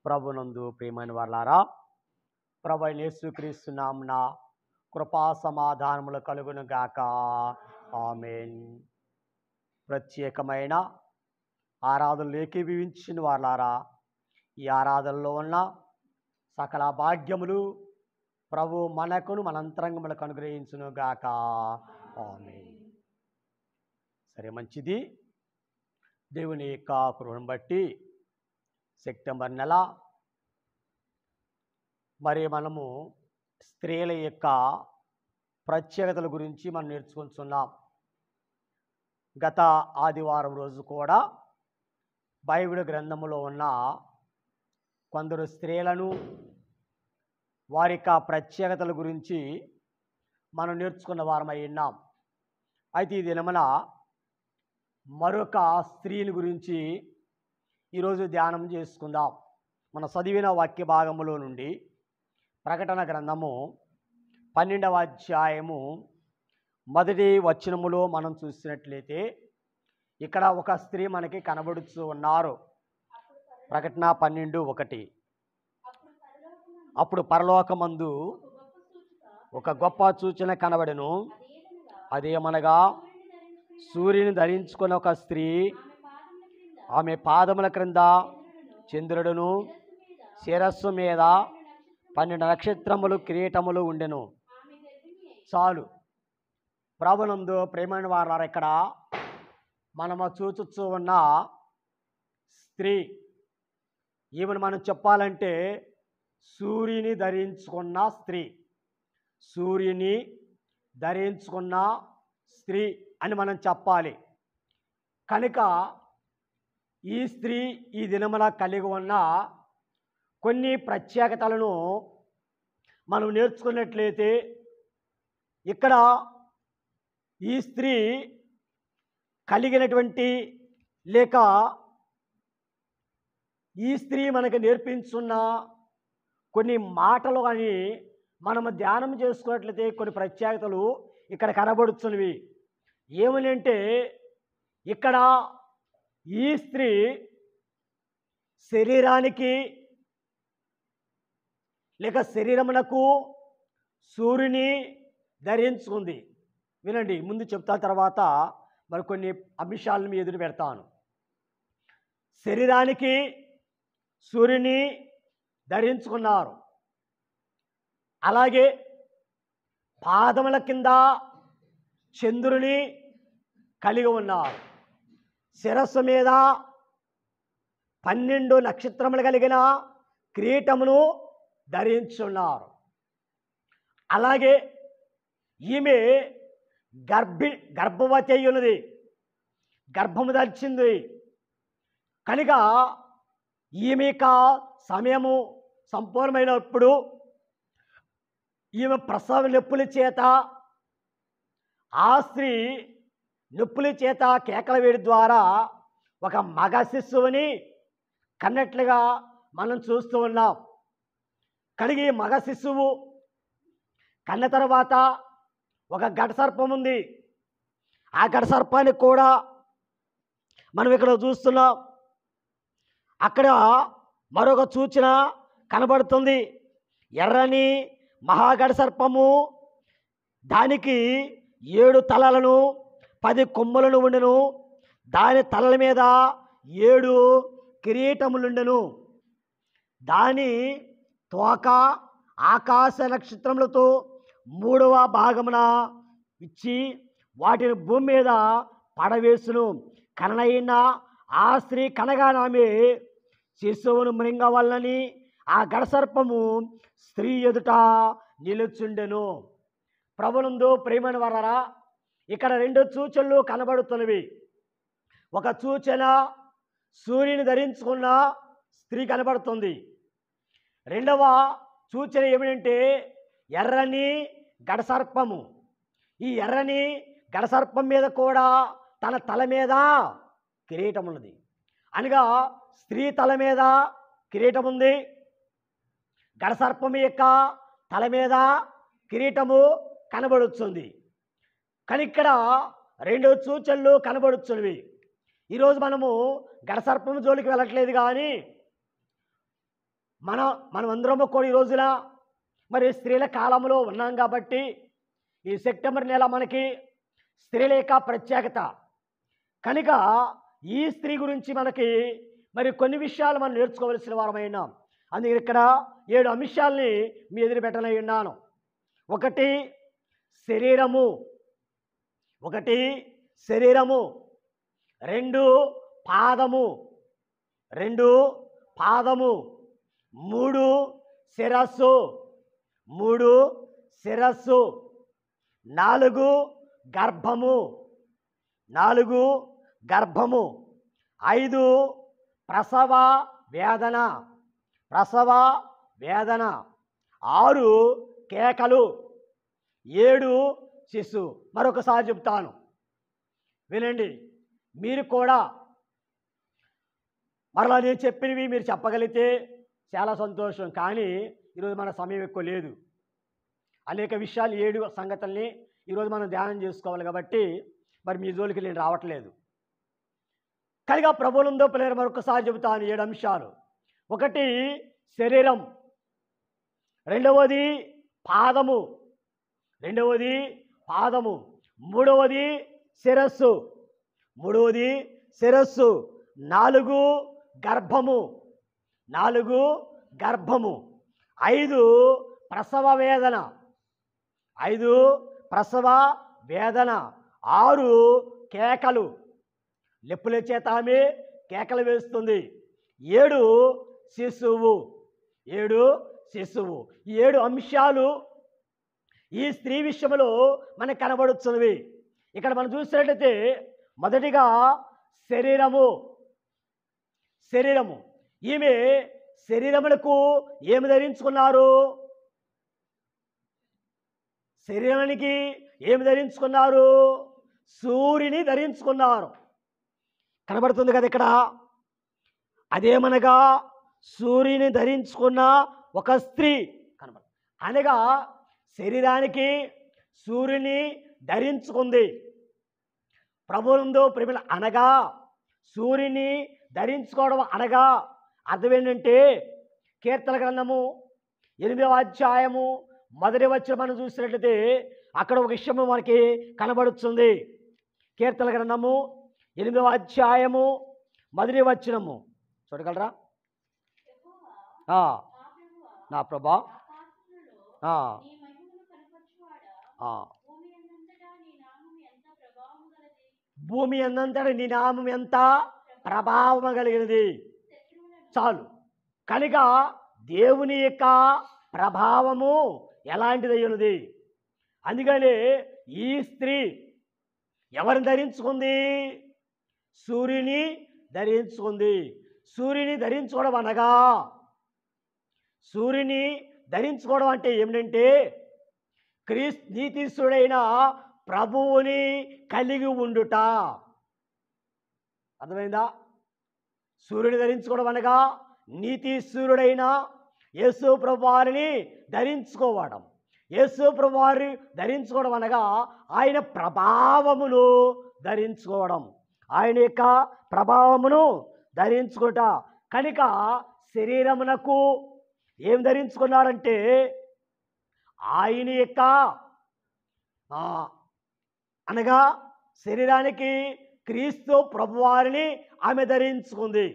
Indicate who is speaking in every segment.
Speaker 1: ప్రభునందు ప్రియమైన వారలారా, ప్రభు అయిన యేసుక్రీస్తు నామమున కృపా సమాధానములు కలుగును గాక. ఆమేన్. ప్రత్యేకమైన ఆరాధనలు ఏకీభవించిన వారలారా, ఈ ఆరాధనలో ఉన్న సకల భాగ్యములు ప్రభు మనకును మన అంతరంగములకు అనుగ్రహించును గాక. ఆమేన్. సరే, మంచిది. దేవుని యొక్క కృపను బట్టి సెప్టెంబర్ నెల మరి మనము స్త్రీల యొక్క ప్రత్యేకతల గురించి మనం నేర్చుకుంటున్నాం. గత ఆదివారం రోజు కూడా బైబిల్ గ్రంథములో ఉన్న కొందరు స్త్రీలను వారి యొక్క ప్రత్యేకతల గురించి మనం నేర్చుకున్న వారమై ఉన్నాం. అయితే ఈ దినమున మరొక స్త్రీని గురించి ఈరోజు ధ్యానం చేసుకుందాం. మన చదివిన వాక్య భాగములో నుండి ప్రకటన గ్రంథము 12వ అధ్యాయము 1వ వచనములో మనం చూసినట్లయితే ఇక్కడ ఒక స్త్రీ మనకి కనబడుతూ ఉన్నారు. ప్రకటన 12:1. అప్పుడు పరలోకమందు ఒక గొప్ప సూచన కనబడెను. అదేమనగా సూర్యుని ధరించుకున్న ఒక స్త్రీ, ఆమె పాదముల క్రింద చంద్రుడును, శిరస్సు మీద 12 నక్షత్రములు కిరీటములు ఉండెను. చాలు. ప్రభునందు ప్రేమైన వారు, ఇక్కడ మనము చూచూ ఉన్న స్త్రీ, ఈమెను మనం చెప్పాలంటే సూర్యుని ధరించుకున్న స్త్రీ, సూర్యుని ధరించుకున్న స్త్రీ అని మనం చెప్పాలి. కనుక ఈ స్త్రీ ఈ దినమున కలిగి ఉన్న కొన్ని ప్రత్యేకతలను మనం నేర్చుకున్నట్లయితే ఇక్కడ ఈ స్త్రీ కలిగినటువంటి లేక ఈ స్త్రీ మనకు నేర్పించున్న కొన్ని మాటలు అని మనము ధ్యానం చేసుకున్నట్లయితే కొన్ని ప్రత్యేకతలు ఇక్కడ కనబడుతున్నవి. ఏమనంటే ఇక్కడ ఈ స్త్రీ శరీరానికి లేక శరీరమునకు సూర్యుని ధరించుకుంది. వినండి, ముందు చెప్తా, తర్వాత మరి కొన్ని అంశాలను మీ ఎదురు పెడతాను. శరీరానికి సూర్యుని ధరించుకున్నారు. అలాగే పాదముల కింద చంద్రుని కలిగి ఉన్నారు. శిరస్సు మీద 12 నక్షత్రములు కలిగిన కిరీటమును ధరించున్నారు. అలాగే ఈమె గర్భవతి అయి ఉన్నది, గర్భము ధరించింది. కనుక ఈమె యొక్క సమయము సంపూర్ణమైనప్పుడు ఈమె ప్రసవ నొప్పుల చేత, ఆ స్త్రీ నొప్పుల చేత కేకల వేడి ద్వారా ఒక మగ శిశువుని కన్నట్లుగా మనం చూస్తూ ఉన్నాం. కలిగి మగ శిశువు కన్న తర్వాత ఒక ఘటసర్పం ఉంది. ఆ ఘటసర్పానికి కూడా మనం ఇక్కడ చూస్తున్నాం. అక్కడ మరొక సూచన కనబడుతుంది. ఎర్రని మహాఘటసర్పము, దానికి 7 తలలను 10 కొమ్ములను ఉండెను. దాని తలల మీద 7 కిరీటములుండెను. దాని తోక ఆకాశ నక్షత్రములతో 3వ భాగమున ఇచ్చి వాటిని భూమి మీద పడవేసును. కననైన ఆ స్త్రీ కనగానామె శిశువును మృంగవలనని ఆ ఘటసర్పము స్త్రీ ఎదుట నిలుచుండెను. ప్రభునందు ప్రియమైన వారలారా, ఇక్కడ 2 సూచనలు కనబడుతున్నవి. ఒక సూచన సూర్యుని ధరించుకున్న స్త్రీ కనబడుతుంది. రెండవ సూచన ఏమిటంటే ఎర్రని ఘటసర్పము. ఈ ఎర్రని ఘటసర్పం మీద కూడా తన తల మీద కిరీటం ఉన్నది. అనగా స్త్రీ తల మీద కిరీటం ఉంది, ఘటసర్పం యొక్క తల మీద కిరీటము కనబడుతుంది. కానీ ఇక్కడ 2 సూచనలు కనబడుతున్నవి. ఈరోజు మనము ఘటసర్పము జోలికి వెళ్ళట్లేదు, కానీ మనమందరము కూడా ఈ రోజున మరి స్త్రీల కాలంలో ఉన్నాం కాబట్టి ఈ సెప్టెంబర్ నెల మనకి స్త్రీల యొక్క ప్రత్యేకత కనుక ఈ స్త్రీ గురించి మనకి మరి కొన్ని విషయాలు మనం నేర్చుకోవలసిన వారమైనాం. అందుకే ఇక్కడ 7 అంశాలని మీ ఎదురు పెట్టనై ఉన్నాను. ఒకటి శరీరము, 2 పాదము, 3 శిరస్సు, 4 గర్భము, 5 ప్రసవ వేదన, 6 కేకలు, 7 శిశువు. మరొకసారి చెప్తాను వినండి. మీరు కూడా మరలా నేను చెప్పినవి మీరు చెప్పగలిగితే చాలా సంతోషం. కానీ ఈరోజు మన సమయం ఎక్కువ లేదు. అనేక విషయాలు 7 సంగతుల్ని ఈరోజు మనం ధ్యానం చేసుకోవాలి కాబట్టి మరి మీ జోలికి నేను రావట్లేదు. కనుక ప్రభువులందు పిల్లలు మరొకసారి చెబుతాను 7 అంశాలు. 1 శరీరం, 2 పాదము, 3 శిరస్సు, 4 గర్భము, 5 ప్రసవ వేదన, 6 కేకలు, లెప్పుల చేత ఆమె కేకలు వేస్తుంది, 7 శిశువు. ఈ 7 అంశాలు ఈ స్త్రీ విషయంలో మనకు కనబడుతున్నవి. ఇక్కడ మనం చూసినట్లయితే మొదటిగా శరీరము. ఈమె శరీరములకు ఏమి ధరించుకున్నారు? శరీరానికి ఏమి ధరించుకున్నారు? సూర్యుని ధరించుకున్నారు. కనబడుతుంది కదా ఇక్కడ. అదేమనగా సూర్యుని ధరించుకున్న ఒక స్త్రీ కనబడుతుంది. అనగా శరీరానికి సూర్యుని ధరించుకుంది. ప్రభువులందు ప్రేమల అనగా సూర్యుని ధరించుకోవడం అనగా అర్థం ఏంటంటే కీర్తన గ్రంథము 8వ అధ్యాయము 1వ వచనం మనం చూసినట్లయితే అక్కడ ఒక విషయము మనకి కనబడుతుంది. కీర్తన గ్రంథము 8వ అధ్యాయము 1వ వచనము చూడగలరా? నా ప్రభా భూమి అన్నంతటా నీ నామం ఎంత ప్రభావం కలిగినది. చాలు. కనుక దేవుని యొక్క ప్రభావము ఎలాంటిది అయ్యున్నది. అందుకని ఈ స్త్రీ ఎవరిని ధరించుకుంది? సూర్యుని ధరించుకుంది. సూర్యుని ధరించుకోవడం అనగా సూర్యుని ధరించుకోవడం అంటే ఏమిటంటే నీతిశుడైన ప్రభువుని కలిగి ఉండుట. అర్థమైందా? సూర్యుని ధరించుకోవడం అనగా నీతిశూరుడైన యేసు ప్రభువారిని ధరించుకోవడం. యేసు ప్రభువారి ధరించుకోవడం అనగా ఆయన ప్రభావమును ధరించుకోవడం, ఆయన యొక్క ప్రభావమును ధరించుకుంట. కనుక శరీరమునకు ఏం ధరించుకున్నారంటే ఆయన యొక్క అనగా శరీరానికి క్రీస్తు ప్రభువారిని ఆమె ధరించుకుంది.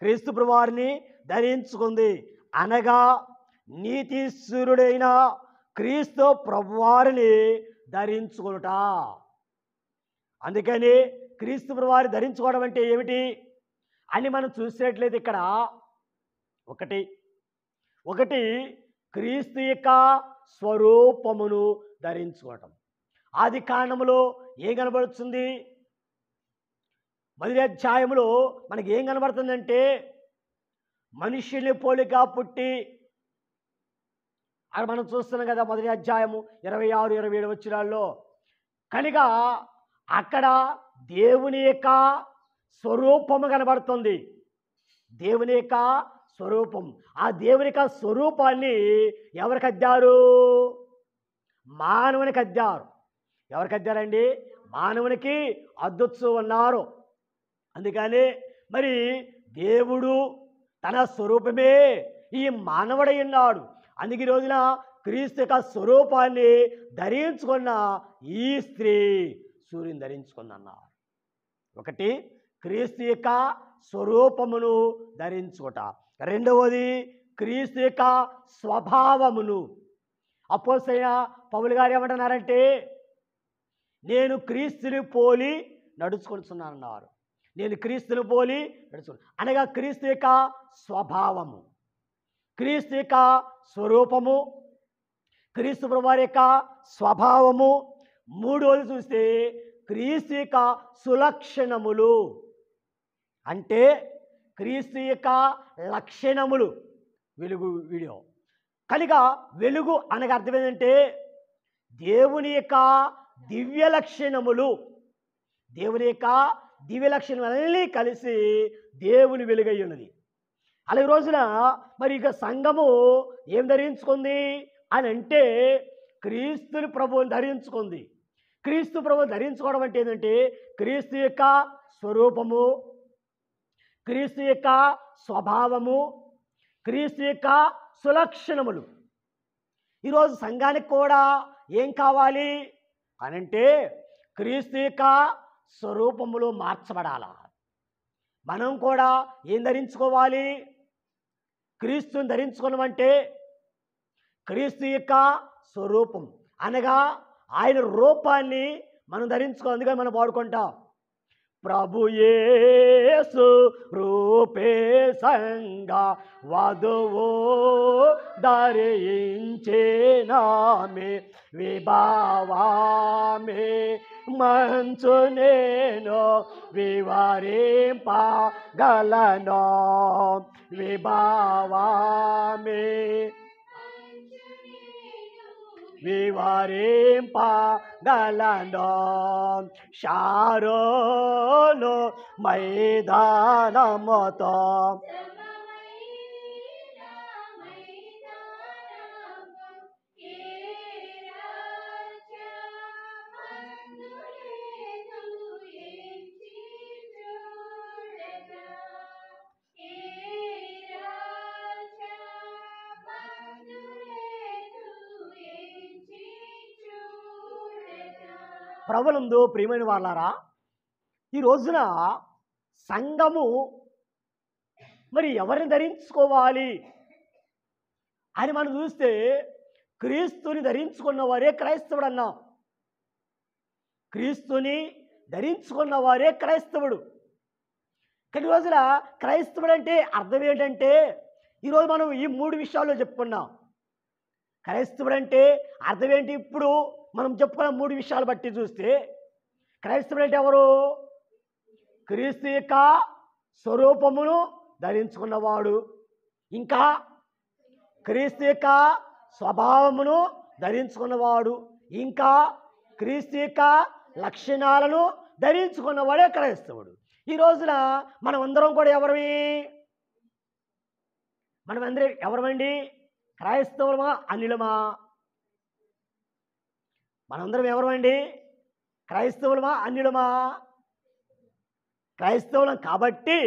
Speaker 1: క్రీస్తు ప్రభువారిని ధరించుకుంది అనగా నీతిశూరుడైన క్రీస్తు ప్రభువారిని ధరించుకునుట. అందుకని క్రీస్తు ప్రభువారిని ధరించుకోవడం అంటే ఏమిటి అని మనం చూసినట్లయితే ఇక్కడ ఒకటి క్రీస్తు యొక్క స్వరూపమును ధరించుకోవటం. ఆది కాండములో ఏం కనబడుతుంది? 1వ అధ్యాయములో మనకి ఏం కనబడుతుందంటే మనుష్యుని పోలిక పుట్టి అది మనం చూస్తున్నాం కదా 1వ అధ్యాయము 26, 27 వచనాల్లో. కనుక అక్కడ దేవుని యొక్క స్వరూపము కనబడుతుంది. దేవుని యొక్క స్వరూపం. ఆ దేవుని యొక్క స్వరూపాన్ని ఎవరికి అద్దారు? మానవునికి అద్దారు. ఎవరికి అద్దారండి? మానవునికి అద్దొచ్చు ఉన్నారు. అందుకని మరి దేవుడు తన స్వరూపమే ఈ మానవుడై ఉన్నాడు. అందుకే ఈ రోజున క్రీస్తు యొక్క స్వరూపాన్ని ధరించుకున్న ఈ స్త్రీ సూర్యుని ధరించుకుందన్నారు. ఒకటి క్రీస్తు యొక్క స్వరూపమును ధరించుట, రెండవది క్రీస్తు యొక్క స్వభావమును. అపోస్తలుడైన పౌలు గారు ఏమంటున్నారంటే, నేను క్రీస్తుని పోలి నడుచుకుంటున్నానన్నారు. నేను క్రీస్తుని పోలి అనగా క్రీస్తు యొక్క స్వభావము, క్రీస్తు యొక్క స్వరూపము, క్రీస్తు ప్రభువారి యొక్క స్వభావము. మూడోది చూస్తే క్రీస్తు యొక్క సులక్షణములు, అంటే క్రీస్తు యొక్క లక్షణములు. వెలుగు వీడియో కనుక వెలుగు అనగా అర్థం ఏంటంటే దేవుని యొక్క దివ్య లక్షణములు, దేవుని యొక్క దివ్య లక్షణములన్నీ కలిసి దేవుని వెలుగై ఉన్నది. అలాగే రోజున మరి ఇక సంఘము ఏం ధరించుకుంది అని అంటే క్రీస్తుని ప్రభువుని ధరించుకుంది. క్రీస్తు ప్రభువుని ధరించుకోవడం అంటే ఏంటంటే క్రీస్తు యొక్క స్వరూపము, క్రీస్తు యొక్క స్వభావము, క్రీస్తు యొక్క సులక్షణములు. ఈరోజు సంఘానికి కూడా ఏం కావాలి అనంటే క్రీస్తు యొక్క స్వరూపములో మార్చబడాల. మనం కూడా ఏం ధరించుకోవాలి? క్రీస్తుని ధరించుకోవడం క్రీస్తు యొక్క స్వరూపం అనగా ఆయన రూపాన్ని మనం ధరించుకో. అందుకని మనం పాడుకుంటాం, ప్రభు యేసు రూపే సంగ వధువు ధరించేనామే విభావామే మంచు నేను వివరింపగలను విభావామే వివరింపగలను షారోను మైదానముతో ప్రభునందు ప్రియమైన వాళ్ళారా, ఈ రోజున సంఘము మరి ఎవరిని ధరించుకోవాలి అని మనం చూస్తే క్రీస్తుని ధరించుకున్న వారే క్రైస్తవుడు అన్నాం. క్రీస్తుని ధరించుకున్న వారే క్రైస్తవుడు. కానీ రోజున క్రైస్తవుడు అంటే అర్థం ఏంటంటే ఈరోజు మనం ఈ మూడు విషయాల్లో చెప్పుకున్నాం. క్రైస్తవుడు అంటే అర్థం ఏంటి? ఇప్పుడు మనం చెప్పుకున్న మూడు విషయాలు బట్టి చూస్తే క్రైస్తవుడు అంటే ఎవరు? క్రీస్తు యొక్క స్వరూపమును ధరించుకున్నవాడు, ఇంకా క్రీస్తు యొక్క స్వభావమును ధరించుకున్నవాడు, ఇంకా క్రీస్తు యొక్క లక్షణాలను ధరించుకున్నవాడే క్రైస్తవుడు. ఈ రోజున మనమందరం కూడా మనమందరం ఎవరమండి? క్రైస్తవులమా అన్యులమా? మనందరం ఎవరమండి? క్రైస్తవులమా అన్యులమా? క్రైస్తవులం కాబట్టి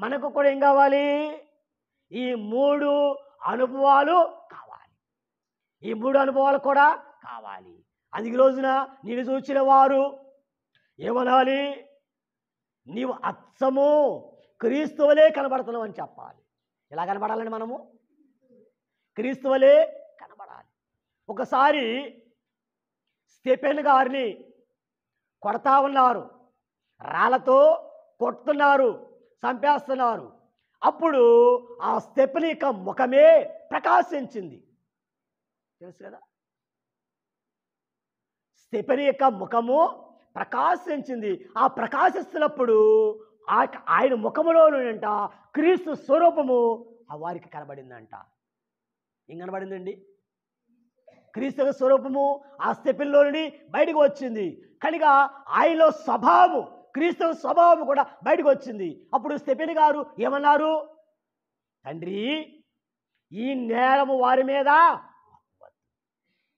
Speaker 1: మనకు కూడా ఏం కావాలి? ఈ మూడు అనుభవాలు కావాలి. ఈ మూడు అనుభవాలు కూడా కావాలి. అది రోజున నేను చూసిన వారు ఏమనాలి? నీవు అచ్చము క్రీస్తువలే కనబడుతున్నావు అని చెప్పాలి. ఎలా కనబడాలండి? మనము క్రీస్తువలే కనబడాలి. ఒకసారి స్టెఫెన్ గారిని కొడతా ఉన్నారు, రాళ్ళతో కొడుతున్నారు, చంపేస్తున్నారు. అప్పుడు ఆ స్టెఫెన్ యొక్క ముఖమే ప్రకాశించింది. తెలుసు కదా, స్టెఫెన్ యొక్క ముఖము ప్రకాశించింది. ఆ ప్రకాశిస్తున్నప్పుడు ఆయన ముఖములోనంట క్రీస్తు స్వరూపము ఆ వారికి కనబడిందంట. ఏం కనబడిందండి? క్రీస్తు స్వరూపము ఆ స్టెఫెన్లో నుండి బయటకు వచ్చింది. కనుక ఆయనలో స్వభావం, క్రీస్తు స్వభావం కూడా బయటకు వచ్చింది. అప్పుడు స్టెఫెన్ గారు ఏమన్నారు? తండ్రి, ఈ నేరము వారి మీద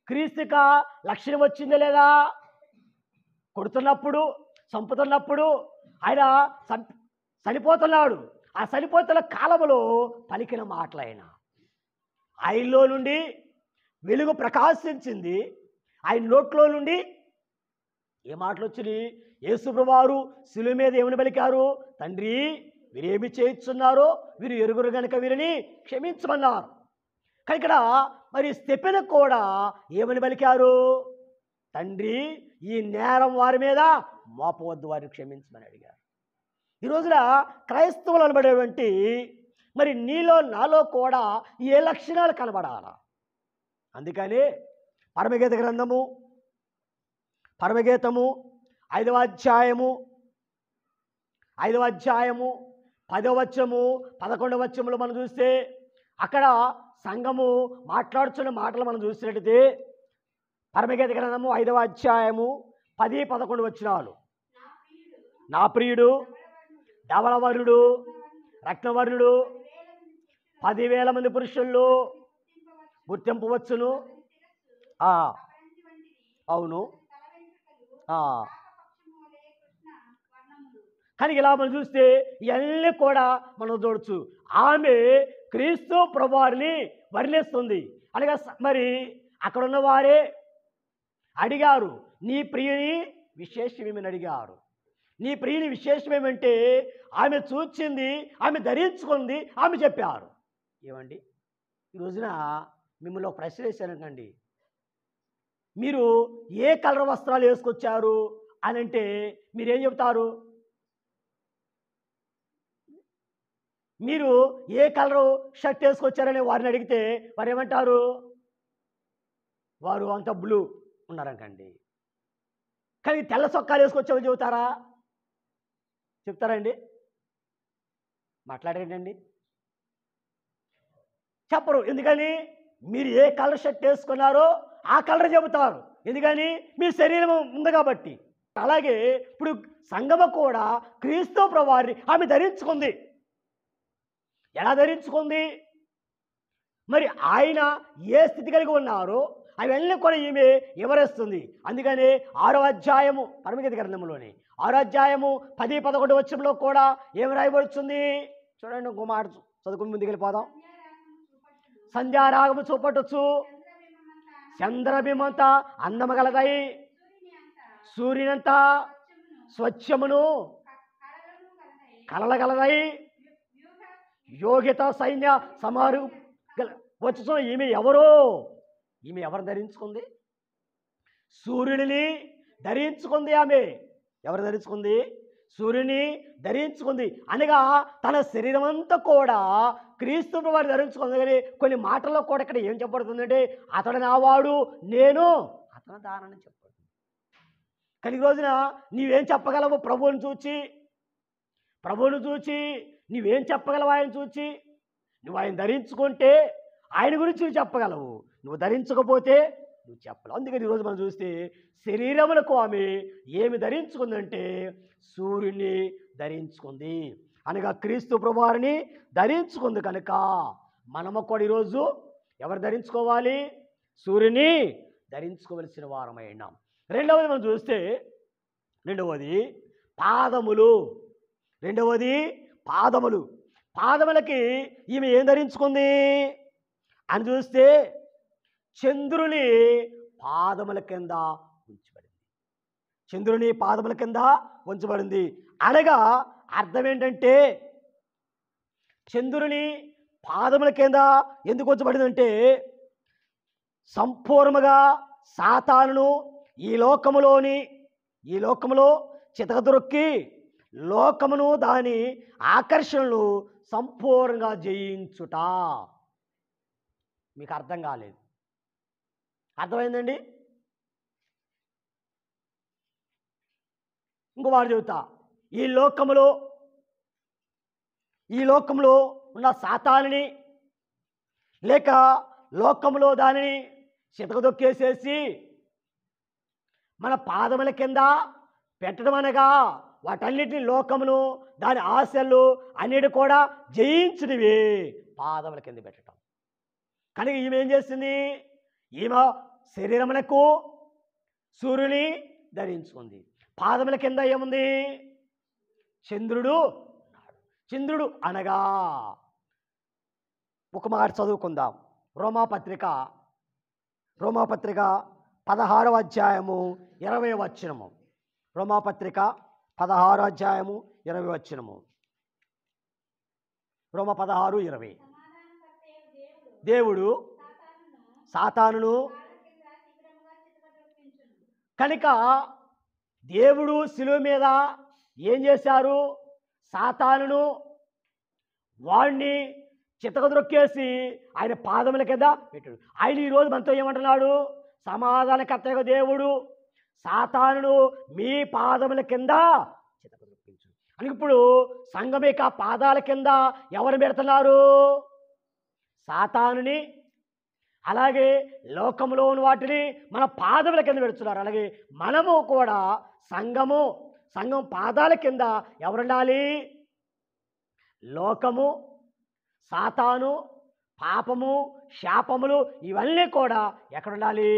Speaker 1: క్రీస్తుక లక్షణం వచ్చిందా లేదా? కొడుతున్నప్పుడు, చంపుతున్నప్పుడు ఆయన చనిపోతున్నాడు. ఆ చనిపోతున్న కాలములో పలికిన మాటలైన ఆయనలో నుండి వెలుగు ప్రకాశించింది. ఆయన నోట్లో నుండి ఏ మాటలు వచ్చినాయి? యేసుప్రభువారు శిలువ మీద ఏమని పలికారు? తండ్రి, వీరేమి చేయుచున్నారో వీరు ఎరుగురు గనుక వీరిని క్షమించమన్నారు. కానీ ఇక్కడ మరి స్టెఫెను కూడా ఏమని పలికారు? తండ్రి, ఈ నేరం వారి మీద మోపవద్దు, వారిని క్షమించమని అడిగారు. ఈ రోజున క్రైస్తవులు అనబడేటువంటి మరి నీలో నాలో కూడా ఏ లక్షణాలు కనబడాలా? అందుకని పరమగీతము 5వ అధ్యాయము 10వ వచనము 11వ వచనములు మనం చూస్తే అక్కడ సంఘము మాట్లాడుతున్న మాటలు మనం చూసినట్టయితే పరమగీత గ్రంథము 5వ అధ్యాయము 10, 11 వచనాలు. నా ప్రియుడు ధవళవర్ణుడు రత్నవర్ణుడు 10,000 మంది పురుషుల్లో గుర్తింపవచ్చును. అవును. కానీ ఇలా మనం చూస్తే ఇవన్నీ కూడా మనం చూడొచ్చు. ఆమె క్రీస్తు ప్రభువారిని వర్ణిస్తుంది. అనగా మరి అక్కడ ఉన్న వారే అడిగారు, నీ ప్రియుని విశేషమేమని అడిగారు. నీ ప్రియుని విశేషమేమంటే ఆమె చూచింది, ఆమె ధరించుకుంది, ఆమె చెప్పారు. ఏమండి, ఈ రోజున మిమ్మల్ని ఒక ప్రశ్న వేశానండి. మీరు ఏ కలర్ వస్త్రాలు వేసుకొచ్చారు అని అంటే మీరేం చెప్తారు? మీరు ఏ కలరు షర్ట్ వేసుకొచ్చారని వారిని అడిగితే వారు ఏమంటారు? వారు అంత బ్లూ ఉన్నారంటండి. కానీ తెల్ల చొక్కాలు వేసుకొచ్చామని చెబుతారా? చెప్తారండి? మాట్లాడేటండి? చెప్పరు. ఎందుకని? మీరు ఏ కలర్ షర్ట్ వేసుకున్నారో ఆ కలర్ చెబుతారు. ఎందుకని? మీ శరీరం ఉంది కాబట్టి. అలాగే ఇప్పుడు సంగమ కూడా క్రీస్తు ప్రభువారిని ఆమె ధరించుకుంది. ఎలా ధరించుకుంది? మరి ఆయన ఏ స్థితి కలిగి ఉన్నారో అవన్నీ కూడా ఈమె వివరిస్తుంది. అందుకని 6వ అధ్యాయము పరమగీత గ్రంథంలోని 6వ అధ్యాయము 10, 11 వచనంలో కూడా ఏమి రాయబడుతుంది? చూడండి, ఇంకో మాట చదువుకుని ముందుకు వెళ్ళిపోదాం. సంధ్యారాగము చూపట్టొచ్చు, చంద్రబింబంతా అందము గలదై, సూర్యునంత స్వచ్ఛమును కలలగలదై, యోగ్యత సైన్య సమారు వచ్చు. ఈమె ఎవరు? ఈమె ఎవరు ధరించుకుంది? సూర్యుడిని ధరించుకుంది. ఆమె ఎవరు ధరించుకుంది? సూర్యుని ధరించుకుంది. అనగా తన శరీరం అంతా కూడా క్రీస్తు వారు ధరించుకుంది. కానీ కొన్ని మాటల్లో కూడా ఇక్కడ ఏం చెప్పబడుతుందంటే అతడు నావాడు, నేను అతను దానని చెప్పబడుతుంది. కానీ ఈ రోజున నీవేం చెప్పగలవు? ప్రభువుని చూచి నువ్వేం చెప్పగలవు? ఆయన చూచి నువ్వు ఆయన ధరించుకుంటే ఆయన గురించి నువ్వు చెప్పగలవు. నువ్వు ధరించకపోతే నువ్వు చెప్పలేవు. అందుకని ఈరోజు మనం చూస్తే శరీరములకు ఆమె ఏమి ధరించుకుందంటే సూర్యుని ధరించుకుంది. అనగా క్రీస్తు ప్రభువారిని ధరించుకుంది. కనుక మనము కూడా ఈరోజు ఎవరు ధరించుకోవాలి? సూర్యుని ధరించుకోవలసిన వారమైనాం. రెండవది మనం చూస్తే పాదములు. పాదములకి ఈమె ఏం ధరించుకుంది అని చూస్తే చంద్రుని పాదముల కింద ఉంచబడింది. అనగా అర్థం ఏంటంటే చంద్రుని పాదముల కింద ఎందుకు ఉంచబడిందంటే సంపూర్ణంగా సాతానును ఈ లోకములో చితకదొక్కి లోకమును దాని ఆకర్షణలు సంపూర్ణంగా జయించుట. మీకు అర్థం కాలేదు? అర్థమైందండి? ఇంకో మాట చెబుతా. ఈ లోకములో ఉన్న సాతానుని లేక లోకములో దానిని చితకదొక్కేసేసి మన పాదముల కింద పెట్టడం, అనగా వాటన్నిటిని లోకమును దాని ఆశలు అన్నిటి కూడా జయించినవి పాదముల కింద పెట్టడం. కనుక ఈమె ఏం చేస్తుంది? ఈమె శరీరమునకు సూర్యుని ధరించుకుంది. పాదముల కింద ఏముంది? చంద్రుడు. చంద్రుడు అనగా ఒక మాట చదువుకుందాం. రోమాపత్రిక 16వ అధ్యాయము 20వ వచనము. రోమాపత్రిక 16వ అధ్యాయము 20వ వచనము. రోమ 16:20. దేవుడు సాతానును కనుక దేవుడు శిలువ మీద ఏం చేశారు? సాతానును వాడిని చితకద్రొక్కేసి ఆయన పాదముల కింద పెట్టాడు. ఆయన ఈరోజు మనతో ఏమంటున్నాడు? సమాధానకర్తగా దేవుడు సాతానును మీ పాదముల కింద చితకద్రొక్కించు అని. ఇప్పుడు సంఘం యొక్క పాదాల కింద ఎవరు పెడుతున్నారు? సాతానుని. అలాగే లోకంలో ఉన్న వాటిని మన పాదముల కింద పెడుతున్నారు. అలాగే మనము కూడా సంఘం పాదాల కింద ఎవరుండాలి? లోకము, సాతాను, పాపము, శాపములు ఇవన్నీ కూడా ఎక్కడుండాలి?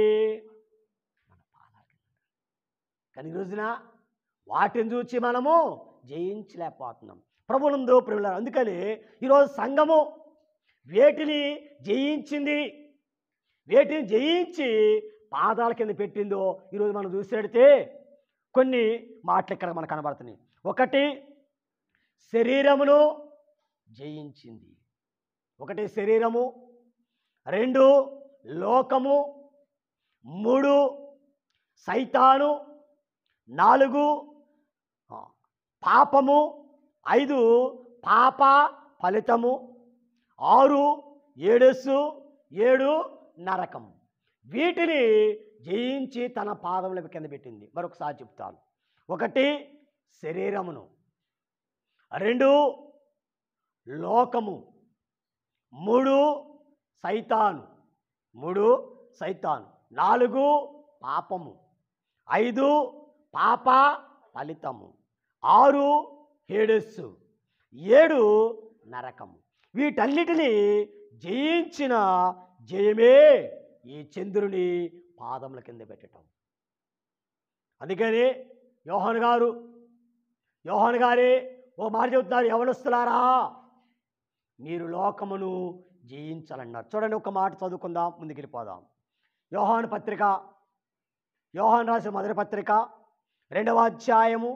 Speaker 1: మన పాదాల కింద. కానీ ఈ రోజున వాటిని చూసి మనము జయించలేకపోతున్నాం. ప్రభువునందు ప్రియులారా, అందుకని ఈరోజు సంఘము వేటిని జయించి పాదాల కింద పెట్టిందో ఈరోజు మనం చూసేడితే కొన్ని మాటలు ఇక్కడ మనకు కనబడుతున్నాయి. ఒకటి, శరీరమును జయించింది. శరీరము. 2, లోకము. 3, సైతాను. 4, పాపము. 5, పాప ఫలితము. 6, ఏడస్సు. 7, నరకం. వీటిని జయించి తన పాదముల కింద పెట్టింది. మరొకసారి చెప్తాను. 1, శరీరమును. 2, లోకము. 3, సైతాను. 4, పాపము. 5, పాప ఫలితము. 6, హేడస్సు. 7, నరకము. వీటన్నిటినీ జయించిన జయమే ఈ చంద్రుని పాదముల కింద పెట్టడం. అందుకని యోహాను గారే ఓ మాట చెబుతున్నారు, యవనస్తులారా మీరు లోకమును జయించాలన్నారు. చూడండి, ఒక మాట చదువుకుందాం, ముందుకెళ్ళిపోదాం. యోహాను రాసిన మొదటి పత్రిక 2వ అధ్యాయము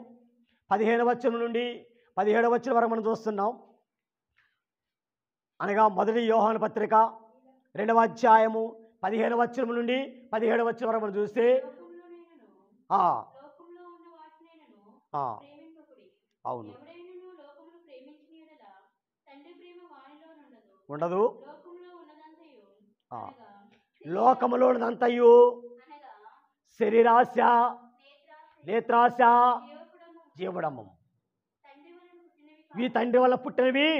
Speaker 1: 15వ వచనం నుండి 17వ వచనం వరకు మనం చూస్తున్నాం. అనగా మొదటి యోహాను పత్రిక 2వ అధ్యాయము 15వ వచనం నుండి 17వ వచనం వరకు మనం చూస్తే అవును ఉండదు. లోకములో ఉన్నదంతయు శరీరాశ, నేత్రాశ, జీవడము ఇవి తండ్రి వల్ల పుట్టినవి,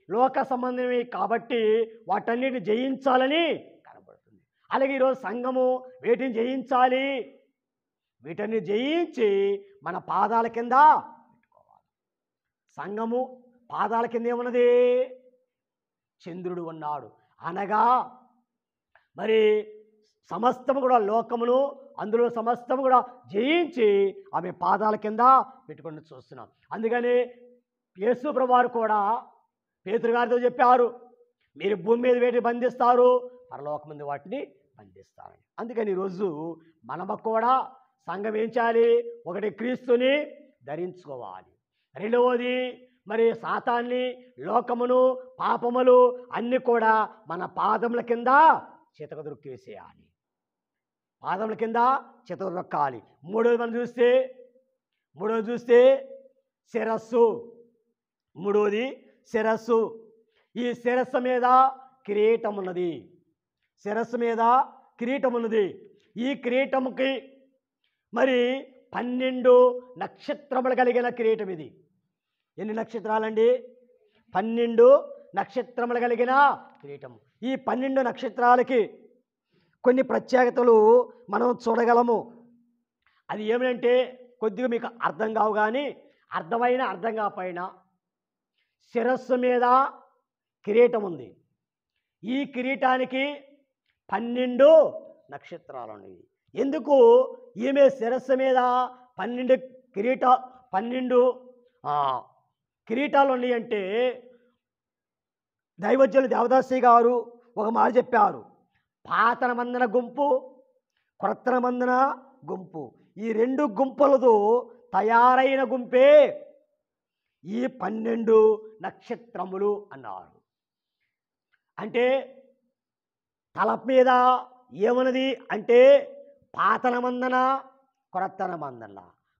Speaker 1: లోక సంబంధమే కాబట్టి వాటన్నిటిని జయించాలని కనబడుతుంది. అలాగే ఈరోజు సంఘము వీటిని జయించాలి. వీటిని జయించి మన పాదాల కింద పెట్టుకోవాలి. సంఘము పాదాల కింద ఏమున్నది? చంద్రుడు ఉన్నాడు. అనగా మరి సమస్తము కూడా లోకమును, అందులో సమస్తము కూడా జయించి ఆమె పాదాల కింద పెట్టుకొని చూస్తున్నాం. అందుకని యేసు ప్రభువారు కూడా పేతురు గారితో చెప్పారు, మీరు భూమి మీద వేటిని బంధిస్తారు, పరలోకం మీద వాటిని బంధిస్తారని. అందుకని ఈరోజు మనము కూడా సంఘం ఏం చేయాలి? 1, క్రీస్తుని ధరించుకోవాలి. 2వది మరి సాతాన్ని, లోకమును, పాపములు అన్నీ కూడా మన పాదముల కింద చితకదొక్కేసేయాలి. పాదముల కింద చితకదొక్కాలి. 3వది మనం చూస్తే శిరస్సు. 3వది శిరస్సు. ఈ శిరస్సు మీద కిరీటం ఉన్నది. ఈ కిరీటముకి మరి 12 నక్షత్రములు కలిగిన కిరీటం ఇది. ఎన్ని నక్షత్రాలండి? 12 నక్షత్రములు కలిగిన కిరీటం. ఈ 12 నక్షత్రాలకి కొన్ని ప్రత్యేకతలు మనం చూడగలము. అది ఏమిటంటే కొద్దిగా మీకు అర్థం కావు, కానీ అర్థమైనా అర్థం కాకపోయినా శిరస్సు మీద కిరీటం ఉంది. ఈ కిరీటానికి 12 నక్షత్రాలు ఉన్నాయి. ఎందుకు ఈమె శిరస్సు మీద 12 కిరీటాలు ఉన్నాయంటే దైవజ్ఞులు దేవదాసి గారు ఒక మాట చెప్పారు. పాత నిబంధన గుంపు, క్రొత్త నిబంధన గుంపు, ఈ రెండు గుంపులతో తయారైన గుంపే ఈ 12 నక్షత్రములు అన్నారు. అంటే తల మీద ఏమన్నది అంటే పాత నిబంధన, క్రొత్త నిబంధన.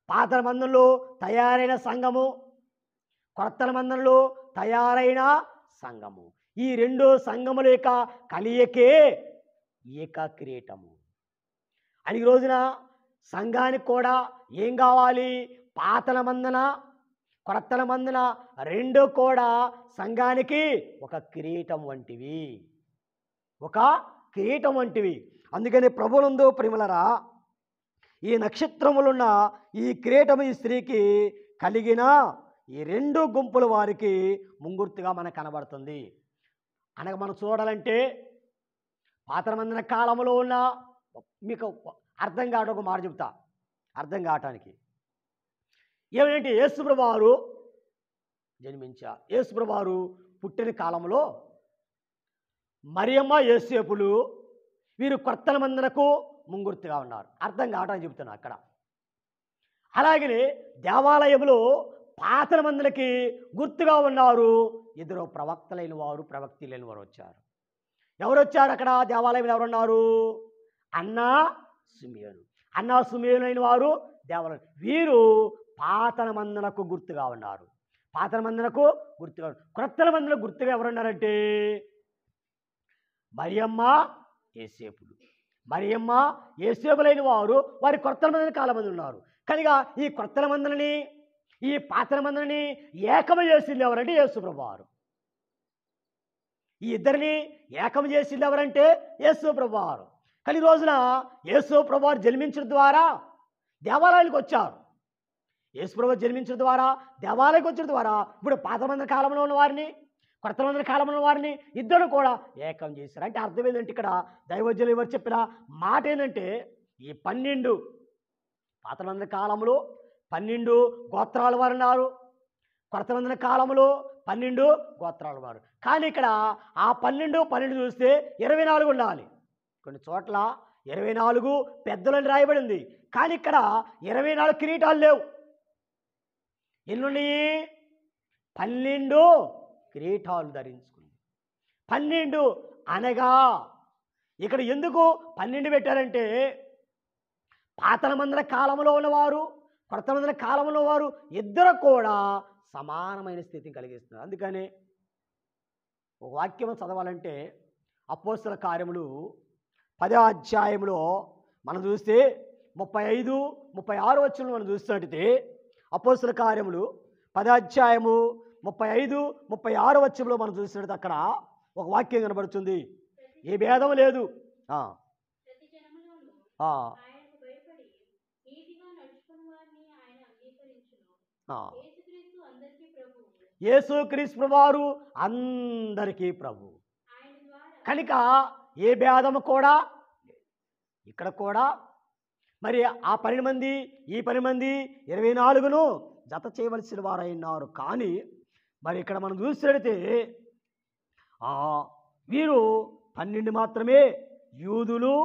Speaker 1: పాత నిబంధనలో తయారైన సంఘము, క్రొత్త నిబంధనలో తయారైన సంఘము. ఈ రెండు సంఘముల యొక్క కలియకే ఏక కిరీటము. అని ఈ రోజున సంఘానికి కూడా ఏం కావాలి? పాత నిబంధన, క్రొత్త నిబంధన రెండు కూడా సంఘానికి ఒక కిరీటం వంటివి, ఒక కిరీటం వంటివి. అందుకని ప్రభువునందు ప్రియులారా, ఈ నక్షత్రములున్న ఈ కిరీటము ఈ స్త్రీకి కలిగిన ఈ రెండు గుంపుల వారికి ముంగుర్తుగా మనకు కనబడుతుంది. అనగా మనం చూడాలంటే పాత నిబంధన కాలంలో ఉన్న, మీకు అర్థం కావడం ఒక మాట చెప్తా, అర్థం కావటానికి. ఏమిటంటే యేసుప్రభువు వారు జన్మించారు. యేసుప్రభువు వారు పుట్టిన కాలంలో మరియమ్మ, యోసేపులు వీరు క్రొత్త నిబంధనకు ముంగుర్తుగా ఉన్నారు. అర్థం కావటానికి చెప్తున్నా అక్కడ. అలాగనే దేవాలయంలో పాత నిబంధనకి గుర్తుగా ఉన్నారు ఇద్దరు ప్రవక్తలైన వారు, ప్రవక్తి లేని వారు వచ్చారు. ఎవరు వచ్చారు అక్కడ దేవాలయంలో? ఎవరున్నారు? అన్నా సుమియోను. అన్నా సుమియోను అయిన వారు దేవాలయం. వీరు పాత నిబంధనకు గుర్తుగా ఉన్నారు. పాత నిబంధనకు గుర్తుగా, క్రొత్త నిబంధనకు గుర్తుగా ఎవరున్నారంటే మరియమ్మ, యోసేపులు. మరియమ్మ, యోసేపులైన వారు వారి క్రొత్త నిబంధన కాలం మంది ఉన్నారు. కనుక ఈ క్రొత్త నిబంధనని, ఈ పాత నిబంధనని ఏకము చేసింది ఎవరంటే యేసుప్రభువు వారు. ఈ ఇద్దరిని ఏకం చేసింది ఎవరంటే యేసుప్రభువు వారు. కానీ ఈ రోజున యేసుప్రభువు వారు జన్మించడం ద్వారా దేవాలయానికి వచ్చారు. యేసుప్రభువు జన్మించడం ద్వారా దేవాలయానికి వచ్చిన ద్వారా ఇప్పుడు పాత నిబంధన కాలంలో ఉన్న వారిని, క్రొత్త నిబంధన కాలంలో ఉన్న వారిని ఇద్దరు కూడా ఏకం చేశారు. అంటే అర్థం ఏంటంటే ఇక్కడ దైవజ్ఞులు ఎవరు చెప్పిన మాట ఏంటంటే ఈ 12 పాత నిబంధన కాలంలో 12 గోత్రాల వారు ఉన్నారు, క్రొత్త నిబంధన కాలంలో 12 గోత్రాల వారు. కానీ ఇక్కడ ఆ 12 చూస్తే 24 ఉండాలి. కొన్ని చోట్ల 24 పెద్దలని రాయబడింది. కానీ ఇక్కడ 24 కిరీటాలు లేవు. ఎన్నున్నాయి? 12 కిరీటాలు ధరించుకుంది. 12 అనగా ఇక్కడ ఎందుకు 12 పెట్టారంటే పాత నిబంధన కాలంలో ఉన్నవారు, క్రొత్త నిబంధన కాలంలో వారు ఇద్దరు కూడా సమానమైన స్థితిని కలిగిస్తున్నారు. అందుకని ఒక వాక్యం చదవాలంటే అపోస్తల కార్యములు 10వ అధ్యాయంలో మనం చూస్తే 35, 36 వచనంలో మనం చూస్తున్నట్టయితే అపోస్తల కార్యములు 10వ అధ్యాయము 35, 36 వచనంలో మనం చూసినట్టు అక్కడ ఒక వాక్యం కనబడుతుంది. ఏ భేదం లేదు. యేసుక్రీస్తు వారు అందరికీ ప్రభు. కనుక ఏ భేదము కూడా ఇక్కడ కూడా మరి ఆ 12 మంది, ఈ 10 మంది 24ను జత చేయవలసిన వారైనారు. కానీ మరి ఇక్కడ మనం చూసినట్లయితే వీరు 12 మాత్రమే. యూదులు,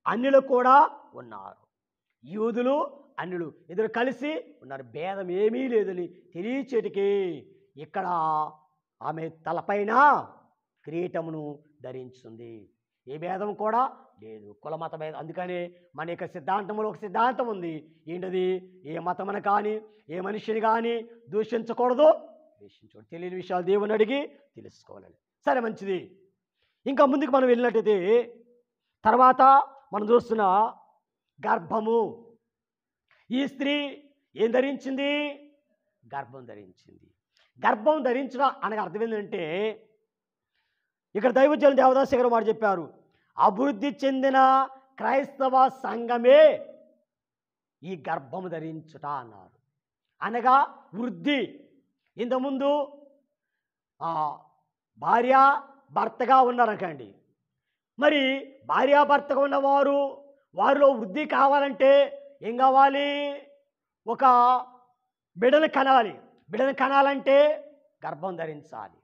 Speaker 1: అన్యులు కూడా ఉన్నారు. యూదులు, అన్యులు ఇద్దరు కలిసి ఉన్నారు. భేదం ఏమీ లేదని తెలియచేటికి ఇక్కడ ఆమె తలపైన కిరీటమును ధరించింది. ఏ భేదం కూడా లేదు, కులమత భేదం. అందుకని మన యొక్క సిద్ధాంతంలో ఒక సిద్ధాంతం ఉంది. ఏంటది? ఏ మతమని కానీ ఏ మనిషిని కానీ దూషించకూడదు, దూషించకూడదు. తెలియని విషయాలు దేవుని అడిగి తెలుసుకోవాలని. సరే, మంచిది. ఇంకా ముందుకు మనం వెళ్ళినట్టయితే తర్వాత మనం చూస్తున్న గర్భము. ఈ స్త్రీ ఏం ధరించింది? గర్భం ధరించింది. గర్భం ధరించడం అనగా అర్థం ఏంటంటే ఇక్కడ దైవజనులు దేవదాసి గారు మాట చెప్పారు. అభివృద్ధి చెందిన క్రైస్తవ సంఘమే ఈ గర్భము ధరించుట అన్నారు. అనగా వృద్ధి. ఇంతకుముందు భార్య భర్తగా ఉన్నారకండి. మరి భార్యాభర్తగా ఉన్నవారు వారిలో వృద్ధి కావాలంటే ఏం కావాలి? ఒక బిడ్డను కనాలి. బిడ్డను కనాలంటే గర్భం ధరించాలి,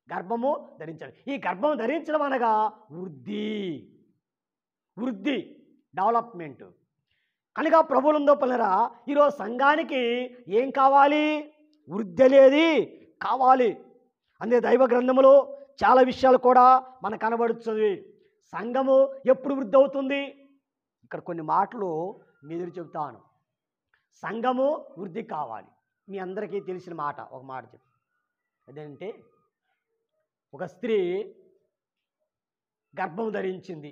Speaker 1: గర్భము ధరించాలి. ఈ గర్భం ధరించడం అనగా వృద్ధి డెవలప్మెంట్. కనుక ప్రభువులందు పిల్లరా, ఈరోజు సంఘానికి ఏం కావాలి? వృద్ధి అనేది కావాలి. అందే దైవ గ్రంథములో చాలా విషయాలు కూడా మనకు కనబడుతుంది. సంఘము ఎప్పుడు వృద్ధి అవుతుంది? ఇక్కడ కొన్ని మాటలు మీరు చెబుతాను. సంఘము వృద్ధి కావాలి. మీ అందరికీ తెలిసిన మాట, ఒక మాట చెప్పు. అదేంటే, ఒక స్త్రీ గర్భం ధరించింది.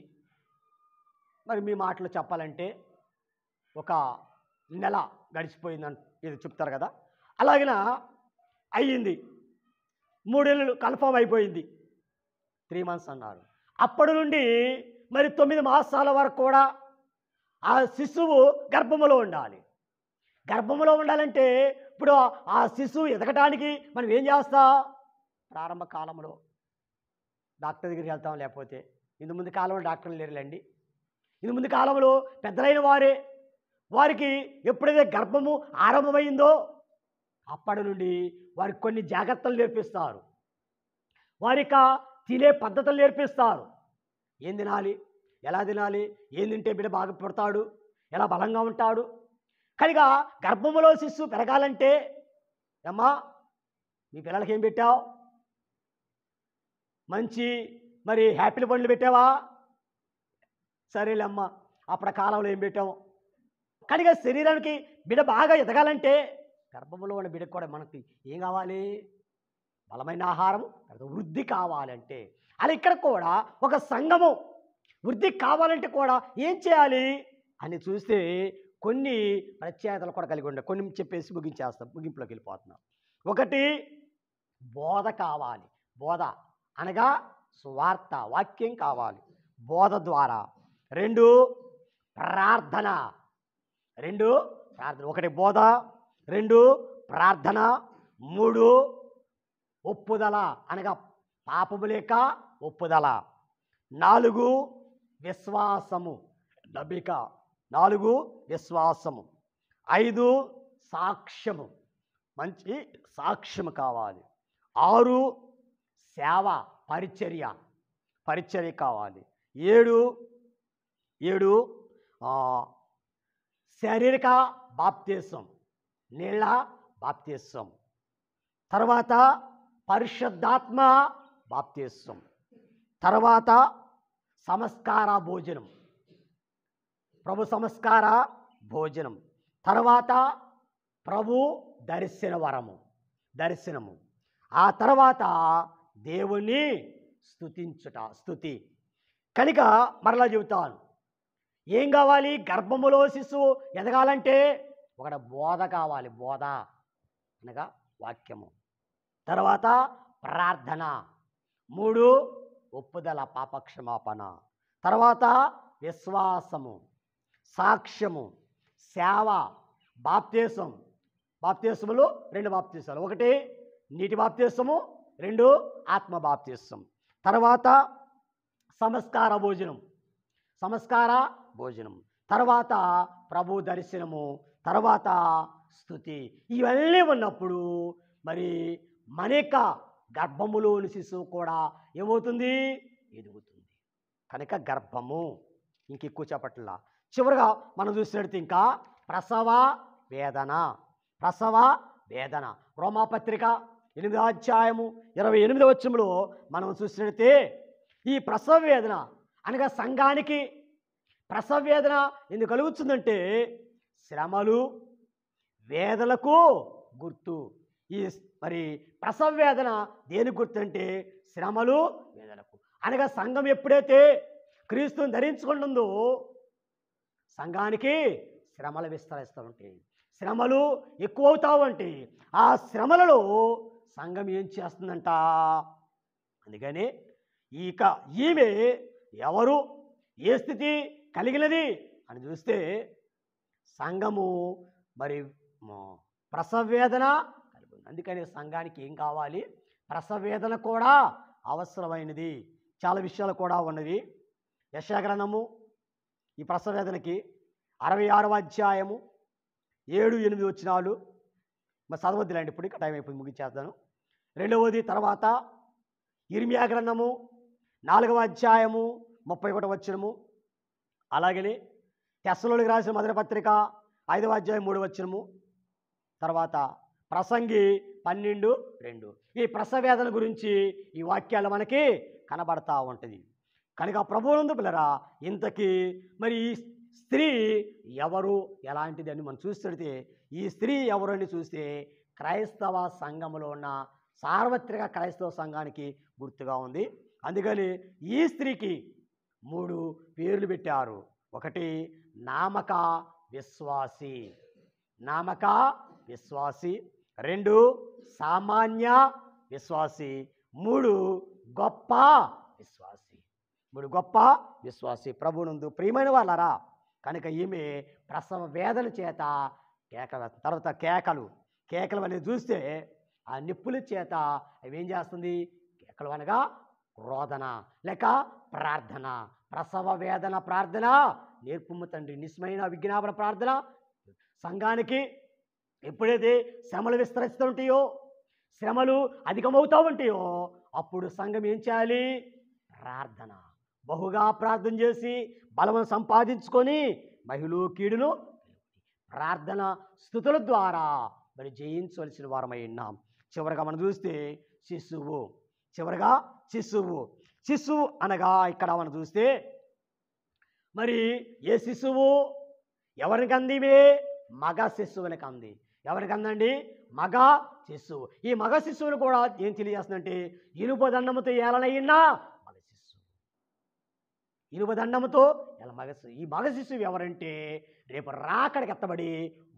Speaker 1: మరి మీ మాటలు చెప్పాలంటే ఒక నెల గడిచిపోయిందని ఇది చెప్తారు కదా. అలాగిన అయ్యింది, 3 నెలలు కన్ఫర్మ్ అయిపోయింది, 3 months అన్నారు. అప్పటి నుండి మరి 9 మాసాల వరకు కూడా ఆ శిశువు గర్భములో ఉండాలి. గర్భములో ఉండాలంటే ఇప్పుడు ఆ శిశువు ఎదగటానికి మనం ఏం చేస్తాం? ప్రారంభ కాలంలో డాక్టర్ దగ్గరికి వెళ్తాం. లేకపోతే ఇందు ముందు కాలంలో డాక్టర్లు లేరులేండి. ఇందు ముందు కాలంలో పెద్దలైన వారికి ఎప్పుడైతే గర్భము ఆరంభమైందో అప్పటి నుండి వారికి కొన్ని జాగ్రత్తలు నేర్పిస్తారు. వారిక తినే పద్ధతులు నేర్పిస్తారు. ఏం తినాలి, ఎలా తినాలి, ఏం తింటే బిడ్డ బాగా పుడతాడు, ఎలా బలంగా ఉంటాడు. కనుక గర్భములో శిశువు పెరగాలంటే, అమ్మా మీ పిల్లలకి ఏం పెట్టావు? మంచి మరి హ్యాపీల పండ్లు పెట్టావా? సరేలే అమ్మ, అప్పటి కాలంలో ఏం పెట్టాము. కనుక శరీరానికి బిడ్డ బాగా ఎదగాలంటే గర్భంలో ఉన్న బిడ్డకు కూడా మనకి ఏం కావాలి? బలమైన ఆహారం, వృద్ధి కావాలంటే. అలా ఇక్కడ కూడా ఒక సంఘము వృద్ధి కావాలంటే కూడా ఏం చేయాలి అని చూస్తే కొన్ని ప్రత్యేకతలు కూడా కలిగి ఉండే. కొన్ని చెప్పేసి ముగింపులోకి వెళ్ళిపోతున్నాం. ఒకటి, బోధ కావాలి. బోధ అనగా సువార్త, వాక్యం కావాలి, బోధ ద్వారా. 2, ప్రార్థన. 2 ప్రార్థన. 1 బోధ, 2 ప్రార్థన, 3 ఒప్పుదల అనగా పాపము లేక ఒప్పుదల, 4 విశ్వాసము, నమ్మిక, 4 విశ్వాసము, 5 సాక్ష్యము, మంచి సాక్ష్యము కావాలి, 6 సేవ, పరిచర్య కావాలి, 7 శారీరక బాప్తిసం, నీళ్ళ బాప్తిసం, తర్వాత పరిశుద్ధాత్మ బాప్తిసం, తర్వాత సంస్కార భోజనం, ప్రభు సంస్కార భోజనం, తర్వాత ప్రభు దర్శనము, ఆ తర్వాత దేవుని స్తుతి. కనుక మరలా చెబుతాను, ఏం కావాలి? గర్భములో శిశువు ఎదగాలంటే ఒకటి బోధ కావాలి, బోధ అనగా వాక్యము, తర్వాత ప్రార్థన, 3 ఒప్పుదల, పాపక్షమాపణ, తర్వాత విశ్వాసము, సాక్ష్యము, సేవ, బాప్తిసములు 2 బాప్తిసాలు, 1 నీటి బాప్తిసము, 2 ఆత్మ బాప్తిసం, తర్వాత సంస్కార భోజనం, తర్వాత ప్రభు దర్శనము, తర్వాత స్తుతి. ఇవన్నీ ఉన్నప్పుడు మరి మనక గర్భములోని శిశువు కూడా ఏమవుతుంది? ఎదుగుతుంది. కనుక గర్భము ఇంకెక్కువ చెప్పట్లా. చివరిగా మనం చూసినట్టు ఇంకా ప్రసవ వేదన. రోమాపత్రిక 8వ అధ్యాయము 28వ వచనంలో మనం చూసినట్టే ఈ ప్రసవ వేదన అనగా సంఘానికి ప్రసవ వేదన ఎందుకు కలుగుతుందంటే శ్రమలు వేదనలకు గుర్తు. ఈ మరి ప్రసవ వేదన దేనికి గుర్తు అంటే శ్రమలు వేదనకు. అనగా సంఘం ఎప్పుడైతే క్రీస్తుని ధరించుకుంటుందో సంఘానికి శ్రమలు విస్తరిస్తూ ఉంటాయి, శ్రమలు ఎక్కువ అవుతూ ఉంటాయి. ఆ శ్రమలలో సంఘం ఏం చేస్తుందంట? అందుకని ఈమె ఎవరు, ఏ స్థితి కలిగినది అని చూస్తే సంఘము మరి ప్రసవ వేదన కలిగి ఉంది. అందుకని సంఘానికి ఏం కావాలి? ప్రసవ వేదన కూడా అవసరమైనది. చాలా విషయాలు కూడా ఉన్నవి. యెషయా గ్రంథము ఈ ప్రసవ వేదనకి 66వ అధ్యాయము 7-8 వచనాలు, మరి చదవద్దులేండి, ఇప్పుడు ఇక టైం అయిపోయింది, ముగించేస్తాను. రెండవది తర్వాత ఇర్మియా గ్రంథము 4వ అధ్యాయము 31వ వచనము, అలాగనే తెస్సలోనికి రాసిన మొదటి పత్రిక 5వ అధ్యాయం 3వ వచనము, తర్వాత ప్రసంగి 12:2. ఈ ప్రసవేదన గురించి ఈ వాక్యాలు మనకి కనబడతా ఉంటుంది. కనుక ప్రభువునందు పిల్లరా, ఇంతకీ మరి ఈ స్త్రీ ఎవరు, ఎలాంటిది అని మనం చూస్తుంటే, ఈ స్త్రీ ఎవరు అని చూస్తే క్రైస్తవ సంఘములో ఉన్న సార్వత్రిక క్రైస్తవ సంఘానికి గుర్తుగా ఉంది. అందుకని ఈ స్త్రీకి 3 పేర్లు పెట్టారు. ఒకటి నామక విశ్వాసి, నామక విశ్వాసి. 2 సామాన్య విశ్వాసి. 3 గొప్ప విశ్వాసి. 3 గొప్ప విశ్వాసి. ప్రభువునందు ప్రియమైన వాళ్ళరా, కనుక ఈమె ప్రసవ వేదన చేత కేకలు, తర్వాత కేకలు అనేది చూస్తే ఆ నిప్పుల చేత అవి ఏం చేస్తుంది, కేకలు అనగా రోదన లేక ప్రార్థన. ప్రసవ వేదన ప్రార్థన నేర్పుము తండ్రి, నిస్మైన విజ్ఞాపన ప్రార్థన. సంఘానికి ఎప్పుడైతే శ్రమలు విస్తరిస్తుంటాయో, శ్రమలు అధికమవుతూ ఉంటాయో, అప్పుడు సంఘం ఏం చేయాలి, ప్రార్థన, బహుగా ప్రార్థన చేసి బలమును సంపాదించుకొని మహిళ కీడును ప్రార్థన స్తుతుల ద్వారా మరి జయించవలసిన వారమై ఉన్నాం. చివరగా మనం చూస్తే శిశువు, శిశువు అనగా ఇక్కడ మనం చూస్తే మరి ఏ శిశువు ఎవరికి అందిమే, మగ శిశువునికి అంది. ఎవరికి అందండి, మగ శిశువు. ఈ మగ శిశువును కూడా ఏం తెలియజేస్తుందంటే, ఇనుప దండముతో ఏలనైనా మగ శిశువు, ఇనుప దండముతో ఎలా మగ శిశువు. ఈ మగ శిశువు ఎవరంటే రేపు రాకడికి ఎత్తబడి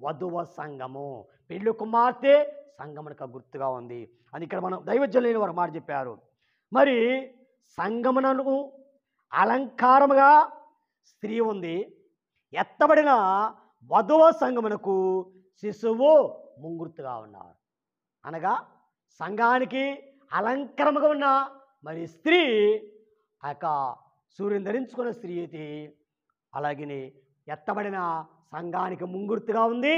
Speaker 1: వధువ సంఘము, పెళ్లి కుమార్తె సంఘమునకు గుర్తుగా ఉంది. అది ఇక్కడ మనం దైవజనులు లేని వారు మాట చెప్పారు. మరి సంఘమునకు అలంకారముగా స్త్రీ ఉంది, ఎత్తబడిన వధువ సంఘమునకు శిశువు ముంగుర్తుగా ఉన్నారు. అనగా సంఘానికి అలంకరముగా ఉన్న మరి స్త్రీ ఆ యొక్క సూర్యుని ధరించుకున్న స్త్రీ అయితే, అలాగే ఎత్తబడిన సంఘానికి ముంగుర్తుగా ఉంది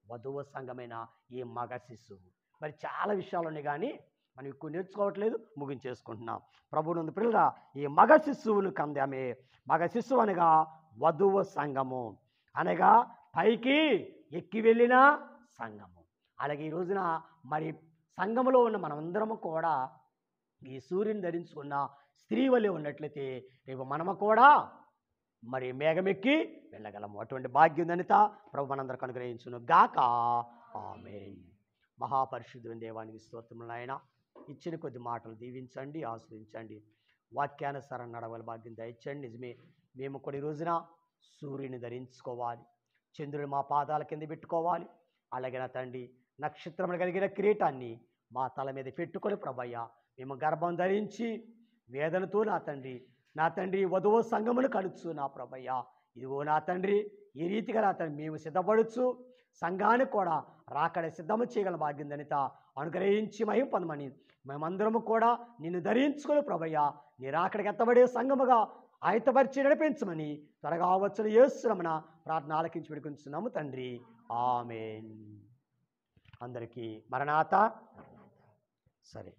Speaker 1: వధువ సంఘమైన ఈ మగ శిశువు. మరి చాలా విషయాలు ఉన్నాయి, కానీ మనం ఎక్కువ నేర్చుకోవట్లేదు, ముగించేసుకుంటున్నాం. ప్రభువునందు పిల్లరా, ఈ మగ శిశువును కంది ఆమె. మగ శిశువు అనగా వధువ సంఘము, అనగా పైకి ఎక్కి వెళ్ళిన సంఘము. అలాగే ఈ రోజున మరి సంఘములో ఉన్న మనమందరము కూడా ఈ సూర్యుని ధరించుకున్న స్త్రీ వలె ఉన్నట్లయితే రేపు మనము కూడా మరి మేఘమెక్కి వెళ్ళగలము. అటువంటి భాగ్యం ధనిత ప్రభు మనందరికి అనుగ్రహించును గాక. ఆమేన్. మహాపరిశుద్ధుని దేవానికి స్తోత్రములు నాయన. ఇచ్చిన కొద్ది మాటలు దీవించండి, ఆశ్రయించండి. వాక్యానుసారం నడవల భాగ్యం దయచండి. నిజమే, మేము కూడా ఈ రోజున సూర్యుని ధరించుకోవాలి, చంద్రుని మా పాదాల కింద పెట్టుకోవాలి. అలాగే నా తండ్రి, నక్షత్రములు కలిగిన కిరీటాన్ని మా తల మీద పెట్టుకొని ప్రభయ్య మేము గర్భం ధరించి వేదనతో నా తండ్రి వధువ సంఘమును కలుచు నా ప్రభయ్య. ఇదిగో నా తండ్రి, ఈ రీతిగా నా తండ్రి మేము సిద్ధపడుచు సంఘానికి కూడా రాకడ సిద్ధము చేయగల భాగ్యం ధనిత అనుగ్రహించి మహిమ పొందమని మేమందరము కూడా నిన్ను ధరించుకొని ప్రభయ్య నీ రాకడికి ఎత్తబడే సంఘముగా ఆయతపరిచి నడిపించమని త్వరగా వచ్చిన యేసునామమున ప్రార్థన ఆలకించి పెడుకుంటున్నాము తండ్రి. ఆమేన్. అందరికీ మరణాత. సరే.